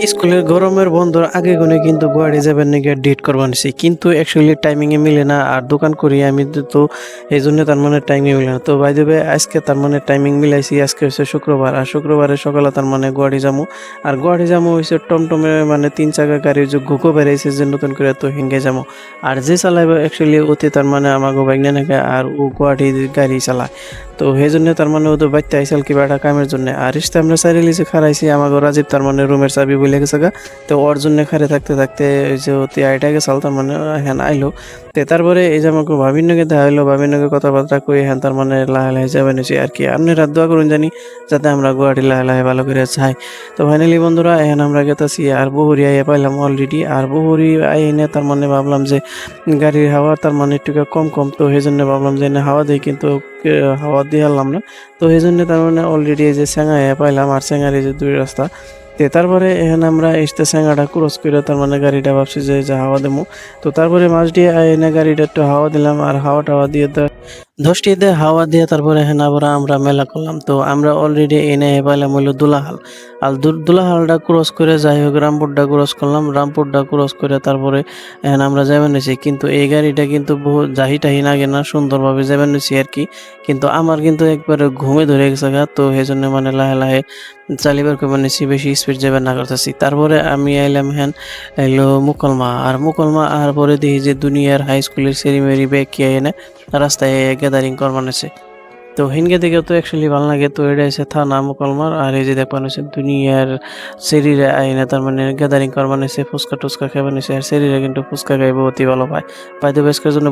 স্কুলের গরমের বন্ধর আগে গুনে কিন্তু গুয়াহাটি যাবেন নাকি ডেট করবা নিছি। কিন্তু অ্যাকচুয়ালি টাইমিং এ মিলে না। আর দোকান করি আমি তো এইজন্য তার মানে টাইমে মিলে না। তো বাই দ্য ওয়ে আজকে তার মানে টাইমিং মিলাইছি। আজকে হচ্ছে শুক্রবার। আর শুক্রবারে সকালে তার মানে গুয়াহাটি যামু। আর গুয়াহাটি যামু হইছে টমটমে মানে ৩ চাকা গাড়ি যে ঘুঘু বেরাইছে যে নতুন করে তো হিঙ্গে যামু। আর যে চালাইব অ্যাকচুয়ালি অতি তার মানে আমাগো বাইক নাকি আর ও গুয়াহাটি গাড়ি চালায়। তো সেইজন্য তার মানে ও তো বাইতে আইসাল কিবা একটা কামের জন্য। আর রিস্তা আমরা চাইরে লিজে খারাইছি আমাগো রাজীব তার মানে রুমের চাবি বইলে গেছে গা। তো ওর জন্য খাড়ে থাকতে থাকতে ওই যে অতি আইটা গেছাল তার মানে হ্যান আইলো। তো তারপরে এই যে আমাকে ভাবির নাকি দেখা হইলো, ভাবির নাকি কথাবার্তা কই হ্যান তার মানে লাহে লাহে যাবেন হয়েছি আর কি। আপনি রাত দোয়া করুন জানি যাতে আমরা গুয়াহাটি লাহে লাহে ভালো করে যাই। তো ফাইনালি বন্ধুরা এখন আমরা গেতাছি আর বহুরি আইয়া পাইলাম অলরেডি। আর বহুরি আইনে তার মানে ভাবলাম যে গাড়ির হাওয়া তার মানে একটু কম কম, তো সেই জন্য ভাবলাম যে না হাওয়া দিই, কিন্তু হাওয়া দিয়ে হারলাম না। তো এই জন্য তার মানে অলরেডি এই যে স্যাঙ্গা পাইলাম আর স্যাঙ্গার এই যে দুই রাস্তা। তো তারপরে এখানে আমরা এসতে স্যাঙ্গাটা ক্রস করে তার মানে গাড়িটা ভাবছি যে হাওয়া দেবো। তো তারপরে মাছ দিয়ে এনে গাড়িটা একটু হাওয়া দিলাম আর হাওয়া টাওয়া দিয়ে ১০টি দিয়ে হাওয়া দিয়ে তারপরে এখানে আবার আমরা মেলা করলাম। তো আমরা অলরেডি এনে পাইলাম হইলো দুলাহাল। আর দুলাহালটা ক্রস করে যাই হোক রামপুরটা ক্রস করলাম। রামপুরটা ক্রস করে তারপরে এখানে আমরা যাবেন হইছি। কিন্তু এই গাড়িটা কিন্তু বহু জাহি টাহি লাগে না, সুন্দরভাবে যাবেন হইছি আর কি। কিন্তু আমার কিন্তু একবারে ঘুমে ধরে গেছে গা। তো সেজন্য মানে লাহে লাহে চালিবার কইবার নিছি, বেশি স্পিড যাবেন না করতেছি। তারপরে আমি আইলাম হ্যান এলো মুকলমা। আর মুকলমা আর পরে দেখি যে দুনিয়ার হাই স্কুলের সেরিমেরি ব্যাগ কি এনে রাস্তায় গ্যাদারিং করবার আছে। তো হিনকে দেখেও তো অ্যাকচুয়ালি ভালো লাগে। তো এটা হচ্ছে থানা মুকলমার। আর এই যে দেখবার হচ্ছে দুনিয়ার শরীরে আইনে তার মানে গ্যাদারিং করবার নিছে, ফুচকা টুচকা খাইবার নিছে। আর শরীরে কিন্তু ফুচকা খাইবে অতি ভালো পায়। বাই দ্য ওয়ে আজকের জন্য